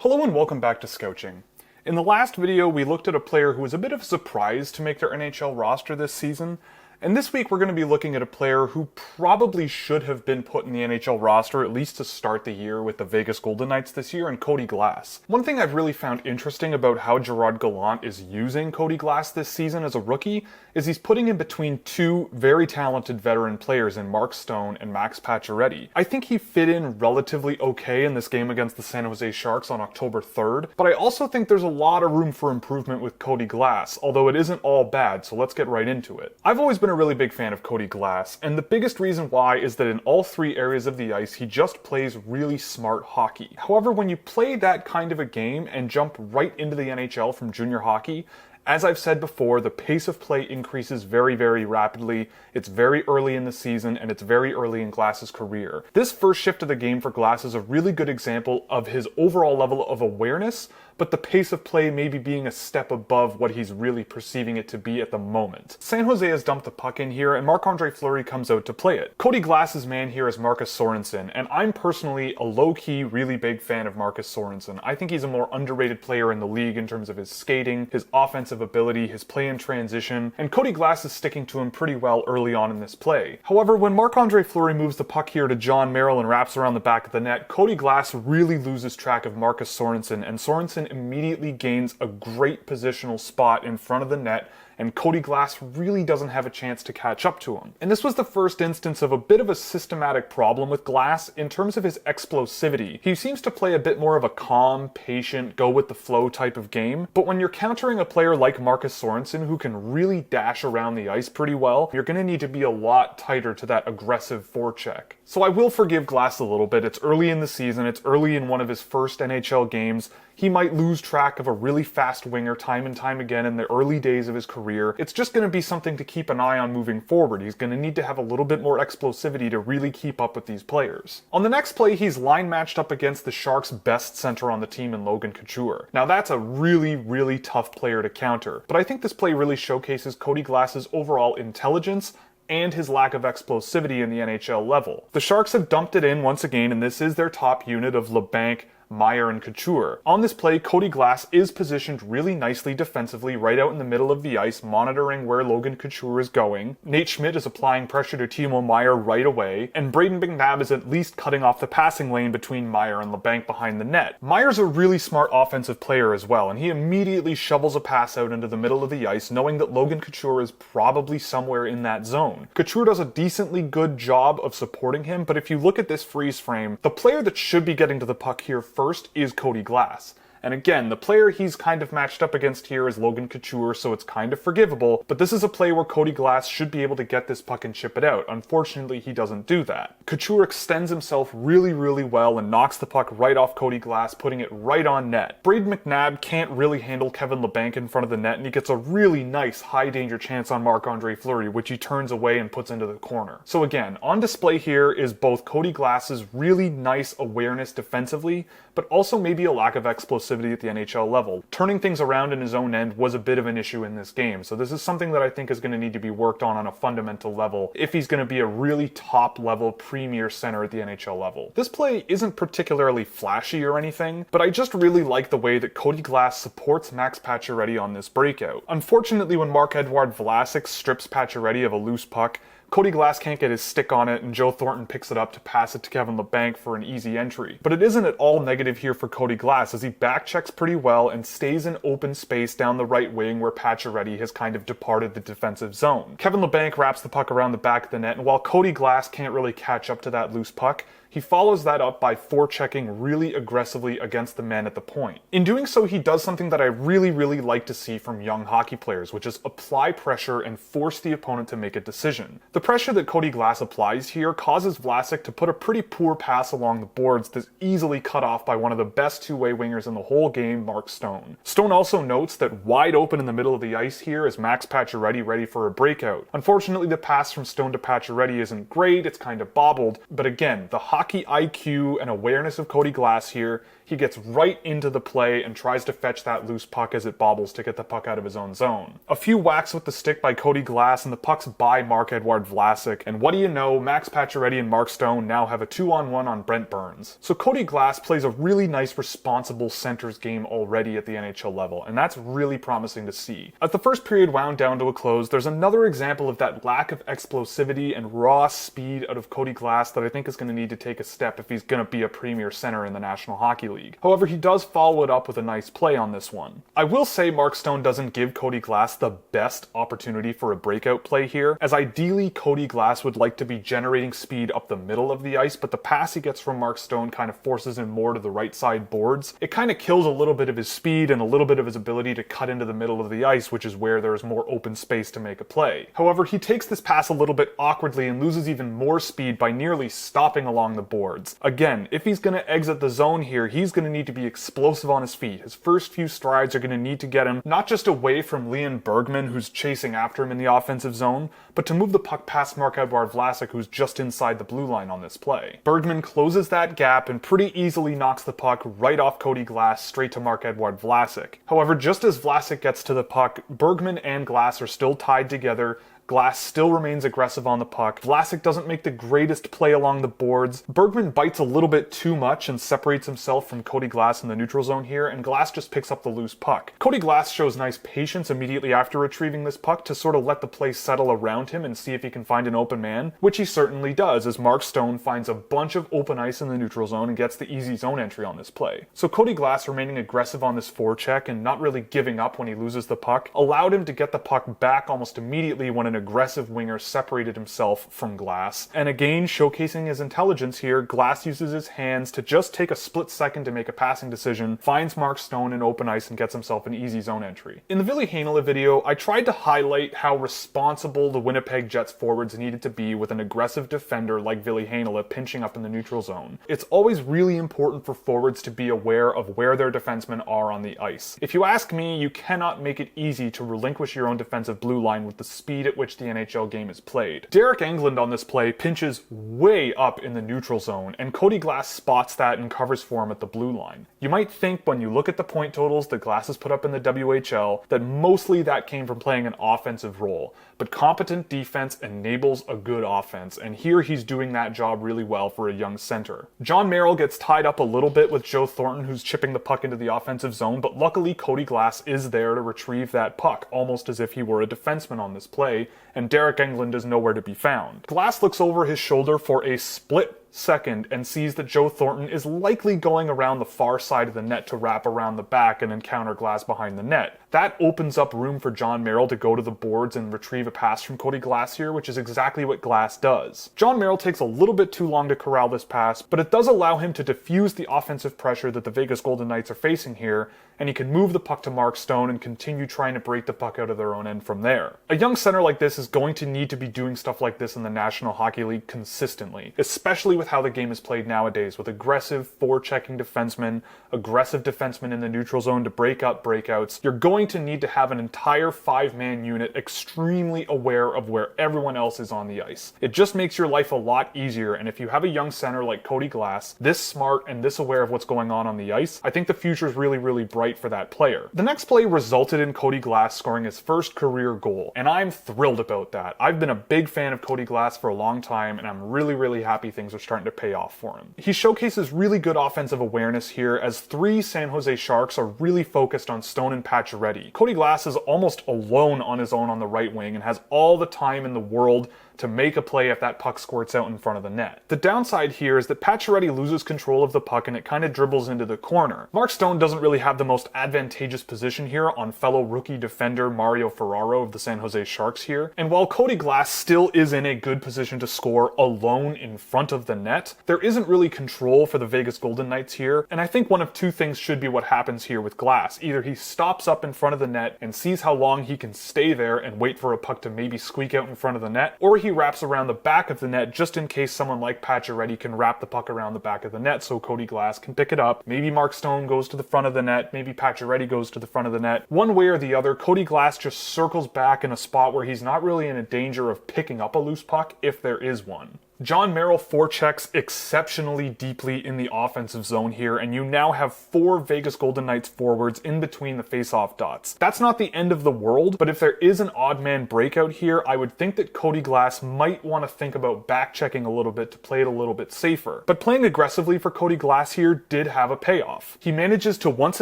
Hello and welcome back to Scouching. In the last video, we looked at a player who was a bit of a surprise to make their NHL roster this season, and this week we're going to be looking at a player who probably should have been put in the NHL roster at least to start the year with the Vegas Golden Knights this year, and Cody Glass. One thing I've really found interesting about how Gerard Gallant is using Cody Glass this season as a rookie is he's putting him between two very talented veteran players in Mark Stone and Max Pacioretty. I think he fit in relatively okay in this game against the San Jose Sharks on October 3rd, but I also think there's a lot of room for improvement with Cody Glass, although it isn't all bad, so let's get right into it. I've always been a really big fan of Cody Glass, and the biggest reason why is that in all three areas of the ice, he just plays really smart hockey. However, when you play that kind of a game and jump right into the NHL from junior hockey, as I've said before, the pace of play increases very, very rapidly. It's very early in the season, and it's very early in Glass's career. This first shift of the game for Glass is a really good example of his overall level of awareness, but the pace of play maybe being a step above what he's really perceiving it to be at the moment. San Jose has dumped the puck in here, and Marc-Andre Fleury comes out to play it. Cody Glass's man here is Marcus Sorensen, and I'm personally a low-key, really big fan of Marcus Sorensen. I think he's a more underrated player in the league in terms of his skating, his offensive ability, his play in transition, and Cody Glass is sticking to him pretty well early on in this play. However, when Marc-Andre Fleury moves the puck here to John Merrill and wraps around the back of the net, Cody Glass really loses track of Marcus Sorensen, and Sorensen immediately gains a great positional spot in front of the net, and Cody Glass really doesn't have a chance to catch up to him. And this was the first instance of a bit of a systematic problem with Glass in terms of his explosivity. He seems to play a bit more of a calm, patient, go-with-the-flow type of game, but when you're countering a player like Marcus Sorensen who can really dash around the ice pretty well, you're going to need to be a lot tighter to that aggressive forecheck. So I will forgive Glass a little bit. It's early in the season, it's early in one of his first NHL games. He might lose track of a really fast winger time and time again in the early days of his career. It's just going to be something to keep an eye on moving forward. He's going to need to have a little bit more explosivity to really keep up with these players. On the next play, he's line matched up against the Sharks' best center on the team in Logan Couture. Now that's a really, really tough player to counter, but I think this play really showcases Cody Glass's overall intelligence and his lack of explosivity in the NHL level. The Sharks have dumped it in once again, and this is their top unit of LeBanc, Meyer, and Couture. On this play, Cody Glass is positioned really nicely defensively right out in the middle of the ice, monitoring where Logan Couture is going. Nate Schmidt is applying pressure to Timo Meyer right away, and Brayden McNabb is at least cutting off the passing lane between Meyer and LeBanc behind the net. Meyer's a really smart offensive player as well, and he immediately shovels a pass out into the middle of the ice, knowing that Logan Couture is probably somewhere in that zone. Couture does a decently good job of supporting him, but if you look at this freeze frame, the player that should be getting to the puck here first is Cody Glass. And again, the player he's kind of matched up against here is Logan Couture, so it's kind of forgivable, but this is a play where Cody Glass should be able to get this puck and chip it out. Unfortunately, he doesn't do that. Couture extends himself really, really well and knocks the puck right off Cody Glass, putting it right on net. Brayden McNabb can't really handle Kevin LeBanc in front of the net, and he gets a really nice high-danger chance on Marc-Andre Fleury, which he turns away and puts into the corner. So again, on display here is both Cody Glass's really nice awareness defensively, but also maybe a lack of explosivity at the NHL level. Turning things around in his own end was a bit of an issue in this game, so this is something that I think is going to need to be worked on a fundamental level if he's going to be a really top-level premier center at the NHL level. This play isn't particularly flashy or anything, but I just really like the way that Cody Glass supports Max Pacioretty on this breakout. Unfortunately, when Marc-Edouard Vlasic strips Pacioretty of a loose puck, Cody Glass can't get his stick on it, and Joe Thornton picks it up to pass it to Kevin LeBanc for an easy entry. But it isn't at all negative here for Cody Glass, as he backchecks pretty well and stays in open space down the right wing where Pacioretty has kind of departed the defensive zone. Kevin LeBanc wraps the puck around the back of the net, and while Cody Glass can't really catch up to that loose puck, he follows that up by forechecking really aggressively against the men at the point. In doing so, he does something that I really, really like to see from young hockey players, which is apply pressure and force the opponent to make a decision. The pressure that Cody Glass applies here causes Vlasic to put a pretty poor pass along the boards that's easily cut off by one of the best two-way wingers in the whole game, Mark Stone. Stone also notes that wide open in the middle of the ice here is Max Pacioretty ready for a breakout. Unfortunately, the pass from Stone to Pacioretty isn't great, it's kind of bobbled, but again, the hockey IQ and awareness of Cody Glass here, he gets right into the play and tries to fetch that loose puck as it bobbles to get the puck out of his own zone. A few whacks with the stick by Cody Glass and the puck's by Marc-Edouard Vlasic, and what do you know, Max Pacioretty and Mark Stone now have a 2-on-1 on Brent Burns. So Cody Glass plays a really nice responsible centers game already at the NHL level, and that's really promising to see. As the first period wound down to a close, there's another example of that lack of explosivity and raw speed out of Cody Glass that I think is going to need to take a step if he's going to be a premier center in the National Hockey League. However, he does follow it up with a nice play on this one. I will say Mark Stone doesn't give Cody Glass the best opportunity for a breakout play here, as ideally Cody Glass would like to be generating speed up the middle of the ice, but the pass he gets from Mark Stone kind of forces him more to the right side boards. It kind of kills a little bit of his speed and a little bit of his ability to cut into the middle of the ice, which is where there is more open space to make a play. However, he takes this pass a little bit awkwardly and loses even more speed by nearly stopping along the boards. Again, if he's going to exit the zone here, he's going to need to be explosive on his feet. His first few strides are going to need to get him not just away from Leon Bergman, who's chasing after him in the offensive zone, but to move the puck past Marc-Edouard Vlasic, who's just inside the blue line on this play. Bergman closes that gap and pretty easily knocks the puck right off Cody Glass straight to Marc-Edouard Vlasic. However, just as Vlasic gets to the puck, Bergman and Glass are still tied together. Glass still remains aggressive on the puck. Vlasic doesn't make the greatest play along the boards. Bergman bites a little bit too much and separates himself from Cody Glass in the neutral zone here, and Glass just picks up the loose puck. Cody Glass shows nice patience immediately after retrieving this puck to sort of let the play settle around him and see if he can find an open man, which he certainly does, as Mark Stone finds a bunch of open ice in the neutral zone and gets the easy zone entry on this play. So Cody Glass remaining aggressive on this forecheck and not really giving up when he loses the puck allowed him to get the puck back almost immediately when an aggressive winger separated himself from Glass. And again, showcasing his intelligence here, Glass uses his hands to just take a split second to make a passing decision, finds Mark Stone in open ice and gets himself an easy zone entry. In the Ville Heinola video, I tried to highlight how responsible the Winnipeg Jets forwards needed to be with an aggressive defender like Ville Heinola pinching up in the neutral zone. It's always really important for forwards to be aware of where their defensemen are on the ice. If you ask me, you cannot make it easy to relinquish your own defensive blue line with the speed at which the NHL game is played. Derek Englund on this play pinches way up in the neutral zone, and Cody Glass spots that and covers for him at the blue line. You might think when you look at the point totals that Glass has put up in the WHL that mostly that came from playing an offensive role, but competent defense enables a good offense, and here he's doing that job really well for a young center. John Merrill gets tied up a little bit with Joe Thornton, who's chipping the puck into the offensive zone, but luckily Cody Glass is there to retrieve that puck, almost as if he were a defenseman on this play, and Derek Englund is nowhere to be found. Glass looks over his shoulder for a split second and sees that Joe Thornton is likely going around the far side of the net to wrap around the back and encounter Glass behind the net. That opens up room for John Merrill to go to the boards and retrieve a pass from Cody Glass here, which is exactly what Glass does. John Merrill takes a little bit too long to corral this pass, but it does allow him to diffuse the offensive pressure that the Vegas Golden Knights are facing here, and he can move the puck to Mark Stone and continue trying to break the puck out of their own end from there. A young center like this is going to need to be doing stuff like this in the National Hockey League consistently, especially with how the game is played nowadays, with aggressive forechecking defensemen, aggressive defensemen in the neutral zone to break up breakouts. You're going to need to have an entire 5-man unit extremely aware of where everyone else is on the ice. It just makes your life a lot easier, and if you have a young center like Cody Glass, this smart and this aware of what's going on the ice, I think the future is really, really bright for that player. The next play resulted in Cody Glass scoring his first career goal, and I'm thrilled about that. I've been a big fan of Cody Glass for a long time, and I'm really, really happy things are starting to pay off for him. He showcases really good offensive awareness here, as 3 San Jose Sharks are really focused on Stone and Pacioretty. Cody Glass is almost alone on his own on the right wing and has all the time in the world to make a play if that puck squirts out in front of the net. The downside here is that Pacioretty loses control of the puck and it kind of dribbles into the corner. Mark Stone doesn't really have the most advantageous position here on fellow rookie defender Mario Ferraro of the San Jose Sharks here, and while Cody Glass still is in a good position to score alone in front of the net, there isn't really control for the Vegas Golden Knights here, and I think one of 2 things should be what happens here with Glass. Either he stops up in front of the net and sees how long he can stay there and wait for a puck to maybe squeak out in front of the net, or he wraps around the back of the net just in case someone like Pacioretty can wrap the puck around the back of the net so Cody Glass can pick it up. Maybe Mark Stone goes to the front of the net, maybe Pacioretty goes to the front of the net. One way or the other, Cody Glass just circles back in a spot where he's not really in a danger of picking up a loose puck if there is one. John Merrill forechecks exceptionally deeply in the offensive zone here, and you now have 4 Vegas Golden Knights forwards in between the face-off dots. That's not the end of the world, but if there is an odd man breakout here, I would think that Cody Glass might want to think about back-checking a little bit to play it a little bit safer. But playing aggressively for Cody Glass here did have a payoff. He manages to once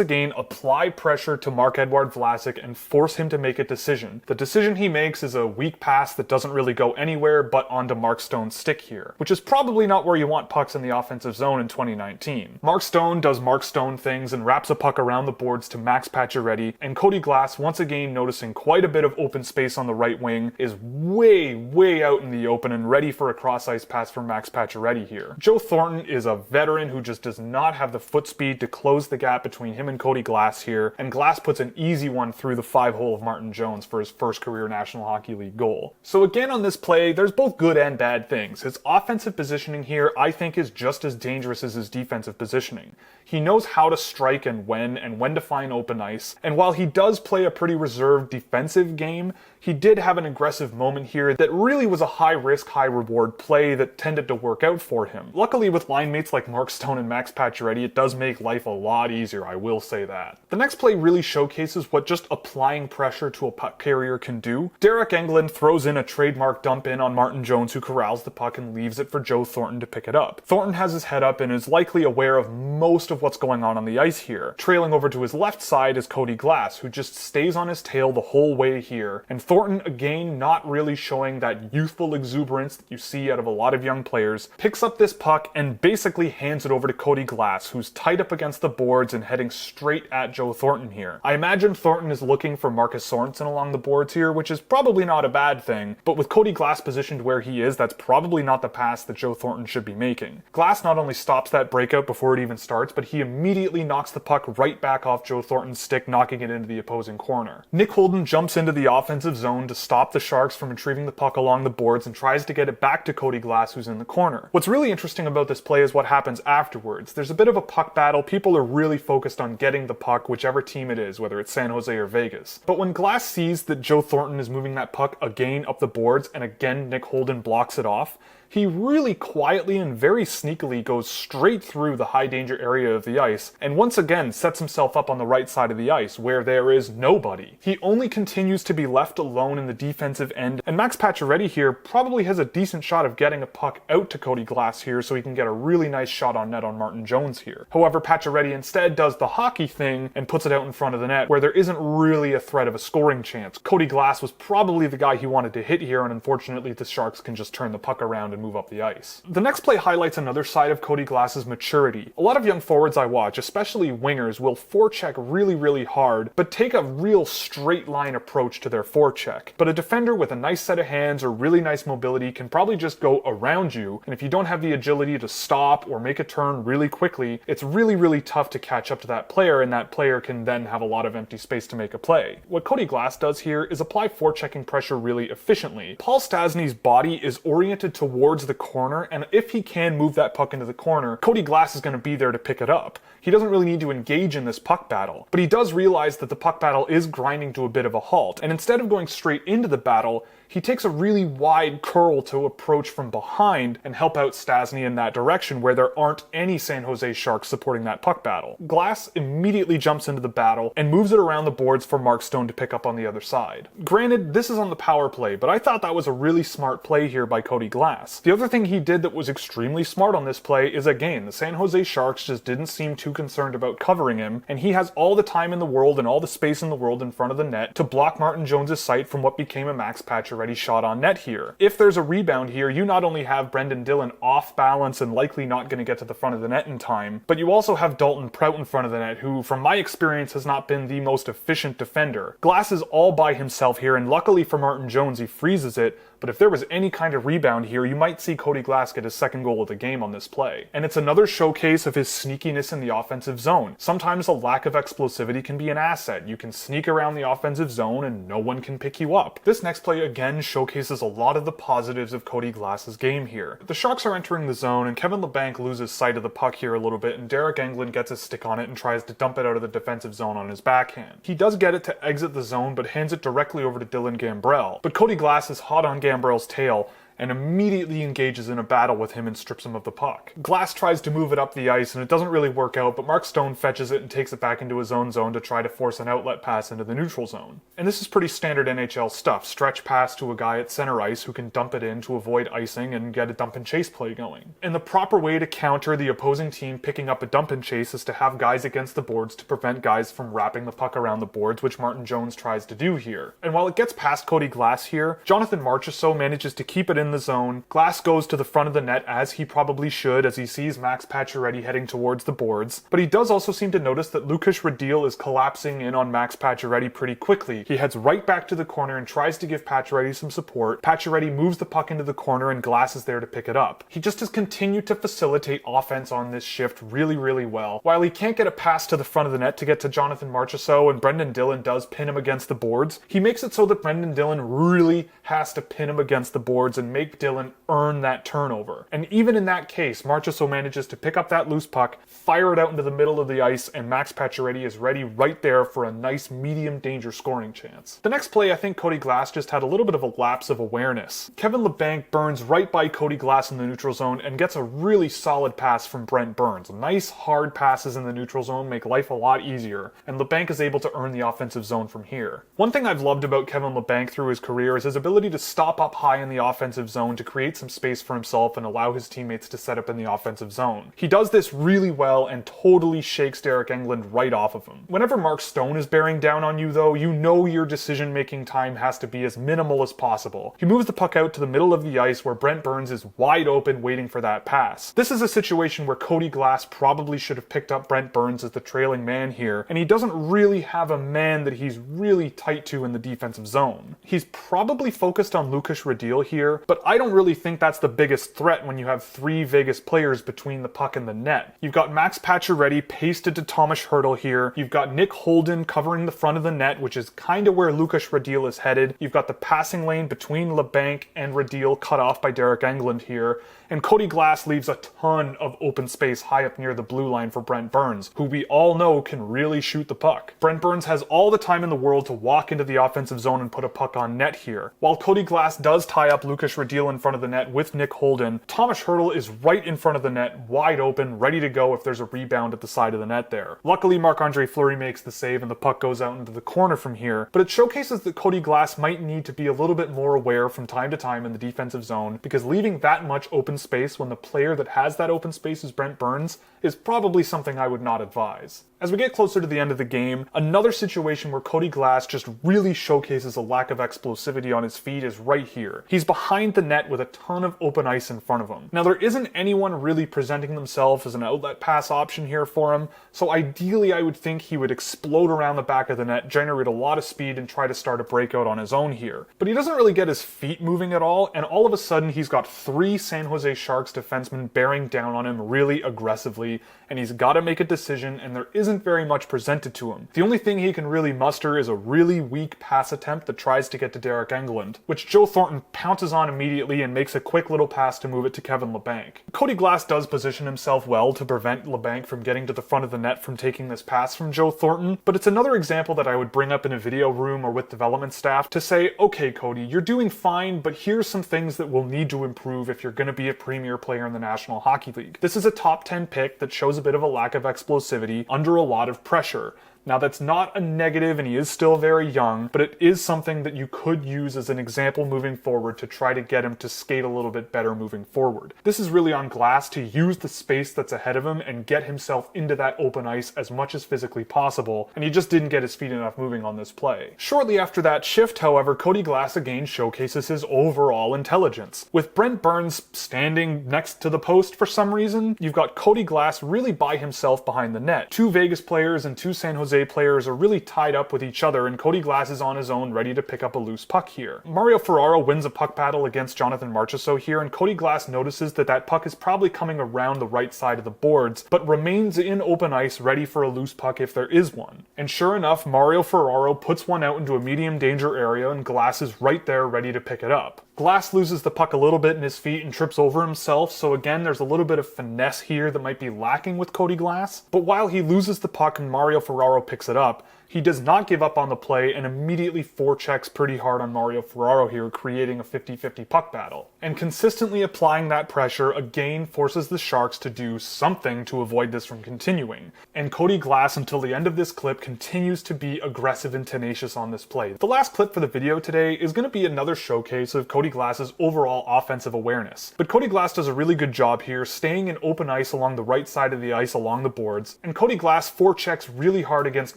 again apply pressure to Marc-Edouard Vlasic and force him to make a decision. The decision he makes is a weak pass that doesn't really go anywhere but onto Mark Stone's stick here, which is probably not where you want pucks in the offensive zone in 2019. Mark Stone does Mark Stone things and wraps a puck around the boards to Max Pacioretty, and Cody Glass, once again noticing quite a bit of open space on the right wing, is way out in the open and ready for a cross-ice pass from Max Pacioretty here. Joe Thornton is a veteran who just does not have the foot speed to close the gap between him and Cody Glass here, and Glass puts an easy one through the 5-hole of Martin Jones for his first career National Hockey League goal. So again on this play, there's both good and bad things. His offensive positioning here, I think, is just as dangerous as his defensive positioning. He knows how to strike and when to find open ice, and while he does play a pretty reserved defensive game, he did have an aggressive moment here that really was a high-risk, high-reward play that tended to work out for him. Luckily, with line mates like Mark Stone and Max Pacioretty, it does make life a lot easier, I will say that. The next play really showcases what just applying pressure to a puck carrier can do. Derek Englund throws in a trademark dump in on Martin Jones, who corrals the puck and leaves it for Joe Thornton to pick it up. Thornton has his head up and is likely aware of most of what's going on the ice here. Trailing over to his left side is Cody Glass, who just stays on his tail the whole way here, and Thornton, again not really showing that youthful exuberance that you see out of a lot of young players, picks up this puck and basically hands it over to Cody Glass, who's tied up against the boards and heading straight at Joe Thornton here. I imagine Thornton is looking for Marcus Sorensen along the boards here, which is probably not a bad thing, but with Cody Glass positioned where he is, that's probably not the pass that Joe Thornton should be making. Glass not only stops that breakout before it even starts, but he immediately knocks the puck right back off Joe Thornton's stick, knocking it into the opposing corner. Nick Holden jumps into the offensive zone to stop the Sharks from retrieving the puck along the boards and tries to get it back to Cody Glass, who's in the corner. What's really interesting about this play is what happens afterwards. There's a bit of a puck battle. People are really focused on getting the puck, whichever team it is, whether it's San Jose or Vegas. But when Glass sees that Joe Thornton is moving that puck again up the boards and again Nick Holden blocks it off, he really quietly and very sneakily goes straight through the high danger area of the ice and once again sets himself up on the right side of the ice where there is nobody. He only continues to be left alone in the defensive end, and Max Pacioretty here probably has a decent shot of getting a puck out to Cody Glass here so he can get a really nice shot on net on Martin Jones here. However, Pacioretty instead does the hockey thing and puts it out in front of the net where there isn't really a threat of a scoring chance. Cody Glass was probably the guy he wanted to hit here, and unfortunately the Sharks can just turn the puck around and move up the ice. The next play highlights another side of Cody Glass's maturity. A lot of young forwards I watch, especially wingers, will forecheck really hard, but take a real straight line approach to their forecheck. But a defender with a nice set of hands or really nice mobility can probably just go around you, and if you don't have the agility to stop or make a turn really quickly, it's really tough to catch up to that player, and that player can then have a lot of empty space to make a play. What Cody Glass does here is apply forechecking pressure really efficiently. Paul Stastny's body is oriented towards the corner, and if he can move that puck into the corner, Cody Glass is going to be there to pick it up. He doesn't really need to engage in this puck battle, but he does realize that the puck battle is grinding to a bit of a halt, and instead of going straight into the battle, he takes a really wide curl to approach from behind and help out Stastny in that direction where there aren't any San Jose Sharks supporting that puck battle. Glass immediately jumps into the battle and moves it around the boards for Mark Stone to pick up on the other side. Granted, this is on the power play, but I thought that was a really smart play here by Cody Glass. The other thing he did that was extremely smart on this play is, again, the San Jose Sharks just didn't seem too concerned about covering him, and he has all the time in the world and all the space in the world in front of the net to block Martin Jones' sight from what became a Max Pacioretty shot on net here. If there's a rebound here, you not only have Brendan Dillon off balance and likely not going to get to the front of the net in time, but you also have Dalton Prout in front of the net, who, from my experience, has not been the most efficient defender. Glass is all by himself here, and luckily for Martin Jones, he freezes it, but if there was any kind of rebound here, you might see Cody Glass get his second goal of the game on this play. And it's another showcase of his sneakiness in the offensive zone. Sometimes a lack of explosivity can be an asset. You can sneak around the offensive zone and no one can pick you up. This next play again showcases a lot of the positives of Cody Glass's game here. The Sharks are entering the zone and Kevin Labanc loses sight of the puck here a little bit, and Derek Englund gets his stick on it and tries to dump it out of the defensive zone on his backhand. He does get it to exit the zone, but hands it directly over to Dylan Gambrell. But Cody Glass is hot on Gambrell's tail and immediately engages in a battle with him and strips him of the puck. Glass tries to move it up the ice and it doesn't really work out, but Mark Stone fetches it and takes it back into his own zone to try to force an outlet pass into the neutral zone. And this is pretty standard NHL stuff. Stretch pass to a guy at center ice who can dump it in to avoid icing and get a dump and chase play going. And the proper way to counter the opposing team picking up a dump and chase is to have guys against the boards to prevent guys from wrapping the puck around the boards, which Martin Jones tries to do here. And while it gets past Cody Glass here, Jonathan Marchessault manages to keep it in the zone. Glass goes to the front of the net, as he probably should, as he sees Max Pacioretty heading towards the boards. But he does also seem to notice that Lukas Radil is collapsing in on Max Pacioretty pretty quickly. He heads right back to the corner and tries to give Pacioretty some support. Pacioretty moves the puck into the corner and Glass is there to pick it up. He just has continued to facilitate offense on this shift really well. While he can't get a pass to the front of the net to get to Jonathan Marchessault and Brendan Dillon does pin him against the boards, he makes it so that Brendan Dillon really has to pin him against the boards and make Dillon earn that turnover. And even in that case, Marchessault manages to pick up that loose puck, fire it out into the middle of the ice, and Max Pacioretty is ready right there for a nice medium danger scoring chance. The next play, I think Cody Glass just had a little bit of a lapse of awareness. Kevin Labanc burns right by Cody Glass in the neutral zone and gets a really solid pass from Brent Burns. Nice hard passes in the neutral zone make life a lot easier, and Labanc is able to earn the offensive zone from here. One thing I've loved about Kevin Labanc through his career is his ability to stop up high in the offensive zone to create some space for himself and allow his teammates to set up in the offensive zone. He does this really well and totally shakes Derek Englund right off of him. Whenever Mark Stone is bearing down on you though, you know your decision-making time has to be as minimal as possible. He moves the puck out to the middle of the ice where Brent Burns is wide open waiting for that pass. This is a situation where Cody Glass probably should have picked up Brent Burns as the trailing man here, and he doesn't really have a man that he's really tight to in the defensive zone. He's probably focused on Lukas Radil here, but I don't really think that's the biggest threat when you have three Vegas players between the puck and the net. You've got Max Pacioretty pasted to Thomas Hertl here. You've got Nick Holden covering the front of the net, which is kind of where Lukas Radil is headed. You've got the passing lane between Labanc and Radil cut off by Derek Englund here, and Cody Glass leaves a ton of open space high up near the blue line for Brent Burns, who we all know can really shoot the puck. Brent Burns has all the time in the world to walk into the offensive zone and put a puck on net here. While Cody Glass does tie up Lukas Radil in front of the net with Nick Holden, Thomas Hertl is right in front of the net, wide open, ready to go if there's a rebound at the side of the net there. Luckily, Marc-Andre Fleury makes the save and the puck goes out into the corner from here, but it showcases that Cody Glass might need to be a little bit more aware from time to time in the defensive zone, because leaving that much open space when the player that has that open space is Brent Burns is probably something I would not advise. As we get closer to the end of the game, another situation where Cody Glass just really showcases a lack of explosivity on his feet is right here. He's behind the net with a ton of open ice in front of him. Now, there isn't anyone really presenting themselves as an outlet pass option here for him, so ideally I would think he would explode around the back of the net, generate a lot of speed, and try to start a breakout on his own here. But he doesn't really get his feet moving at all, and all of a sudden he's got three San Jose Sharks defensemen bearing down on him really aggressively, and he's got to make a decision, and there isn't very much presented to him. The only thing he can really muster is a really weak pass attempt that tries to get to Derek Englund, which Joe Thornton pounces on immediately and makes a quick little pass to move it to Kevin Labanc. Cody Glass does position himself well to prevent Labanc from getting to the front of the net from taking this pass from Joe Thornton, but it's another example that I would bring up in a video room or with development staff to say, okay Cody, you're doing fine, but here's some things that will need to improve if you're going to be a premier player in the National Hockey League. This is a top 10 pick that shows a bit of a lack of explosivity under a lot of pressure. Now, that's not a negative, and he is still very young, but it is something that you could use as an example moving forward to try to get him to skate a little bit better moving forward. This is really on Glass to use the space that's ahead of him and get himself into that open ice as much as physically possible, and he just didn't get his feet enough moving on this play. Shortly after that shift, however, Cody Glass again showcases his overall intelligence. With Brent Burns standing next to the post for some reason, you've got Cody Glass really by himself behind the net. Two Vegas players and two San Jose players are really tied up with each other, and Cody Glass is on his own ready to pick up a loose puck here. Mario Ferraro wins a puck battle against Jonathan Marchessault here, and Cody Glass notices that that puck is probably coming around the right side of the boards, but remains in open ice ready for a loose puck if there is one. And sure enough, Mario Ferraro puts one out into a medium danger area, and Glass is right there ready to pick it up. Glass loses the puck a little bit in his feet and trips over himself, so again there's a little bit of finesse here that might be lacking with Cody Glass. But while he loses the puck and Mario Ferraro picks it up, He does not give up on the play and immediately forechecks pretty hard on Mario Ferraro here, creating a 50-50 puck battle. And consistently applying that pressure again forces the Sharks to do something to avoid this from continuing. And Cody Glass, until the end of this clip, continues to be aggressive and tenacious on this play. The last clip for the video today is going to be another showcase of Cody Glass's overall offensive awareness. But Cody Glass does a really good job here, staying in open ice along the right side of the ice along the boards, and Cody Glass forechecks really hard against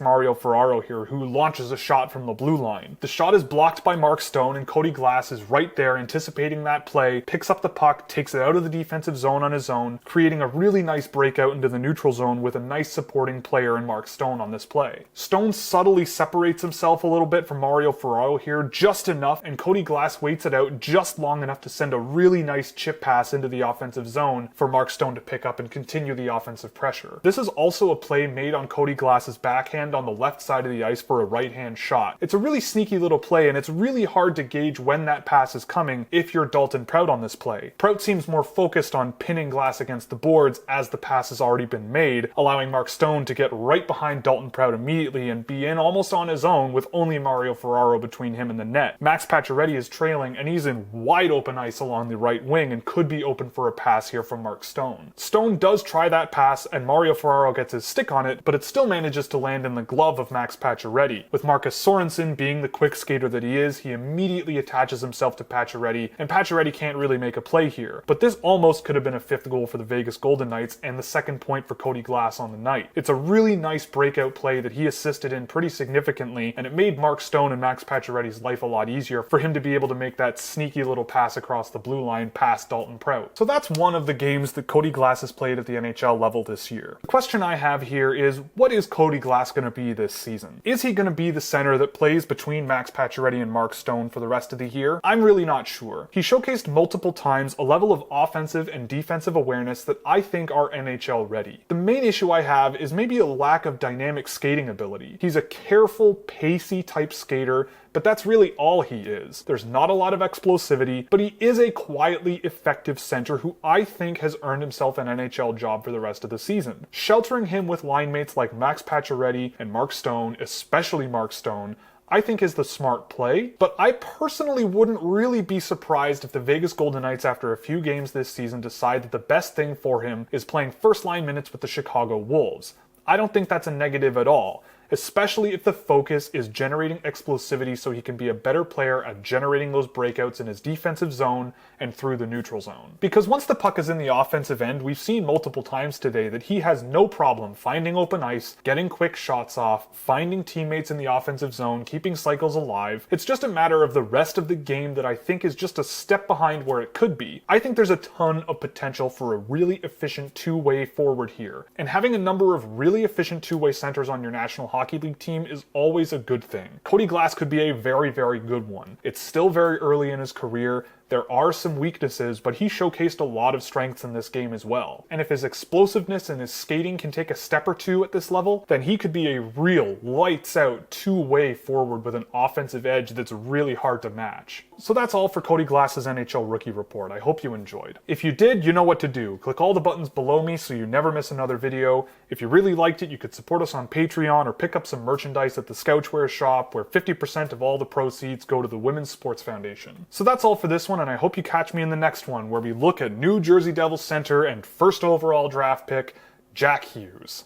Mario Ferraro here, who launches a shot from the blue line. The shot is blocked by Mark Stone, and Cody Glass is right there anticipating that play, picks up the puck, takes it out of the defensive zone on his own, creating a really nice breakout into the neutral zone with a nice supporting player in Mark Stone on this play. Stone subtly separates himself a little bit from Mario Ferraro here, just enough, and Cody Glass waits it out just long enough to send a really nice chip pass into the offensive zone for Mark Stone to pick up and continue the offensive pressure. This is also a play made on Cody Glass's backhand on the left side of the ice for a right-hand shot. It's a really sneaky little play, and it's really hard to gauge when that pass is coming if you're Dalton Prout on this play. Prout seems more focused on pinning Glass against the boards as the pass has already been made, allowing Mark Stone to get right behind Dalton Prout immediately and be in almost on his own with only Mario Ferraro between him and the net. Max Pacioretty is trailing, and he's in wide open ice along the right wing and could be open for a pass here from Mark Stone. Stone does try that pass, and Mario Ferraro gets his stick on it, but it still manages to land in the glove of Max Pacioretty. With Marcus Sorensen being the quick skater that he is, he immediately attaches himself to Pacioretty, and Pacioretty can't really make a play here. But this almost could have been a fifth goal for the Vegas Golden Knights and the second point for Cody Glass on the night. It's a really nice breakout play that he assisted in pretty significantly, and it made Mark Stone and Max Pacioretty's life a lot easier for him to be able to make that sneaky little pass across the blue line past Dalton Prout. So that's one of the games that Cody Glass has played at the NHL level this year. The question I have here is, what is Cody Glass going to be this season? Is he going to be the center that plays between Max Pacioretty and Mark Stone for the rest of the year? I'm really not sure. He showcased multiple times a level of offensive and defensive awareness that I think are NHL ready. The main issue I have is maybe a lack of dynamic skating ability. He's a careful, pacey type skater, but that's really all he is. There's not a lot of explosivity, but he is a quietly effective center who I think has earned himself an NHL job for the rest of the season. Sheltering him with line mates like Max Pacioretty and Mark Stone, especially Mark Stone, I think is the smart play, but I personally wouldn't really be surprised if the Vegas Golden Knights after a few games this season decide that the best thing for him is playing first line minutes with the Chicago Wolves. I don't think that's a negative at all, especially if the focus is generating explosivity so he can be a better player at generating those breakouts in his defensive zone and through the neutral zone. Because once the puck is in the offensive end, we've seen multiple times today that he has no problem finding open ice, getting quick shots off, finding teammates in the offensive zone, keeping cycles alive. It's just a matter of the rest of the game that I think is just a step behind where it could be. I think there's a ton of potential for a really efficient two-way forward here, and having a number of really efficient two-way centers on your National Hockey League team is always a good thing. Cody Glass could be a very, very good one. It's still very early in his career. There are some weaknesses, but he showcased a lot of strengths in this game as well. And if his explosiveness and his skating can take a step or two at this level, then he could be a real lights out two-way forward with an offensive edge that's really hard to match. So that's all for Cody Glass's NHL Rookie Report. I hope you enjoyed. If you did, you know what to do. Click all the buttons below me so you never miss another video. If you really liked it, you could support us on Patreon or pick up some merchandise at the Scouchwear shop, where 50% of all the proceeds go to the Women's Sports Foundation. So that's all for this one, and I hope you catch me in the next one, where we look at New Jersey Devils center and first overall draft pick, Jack Hughes.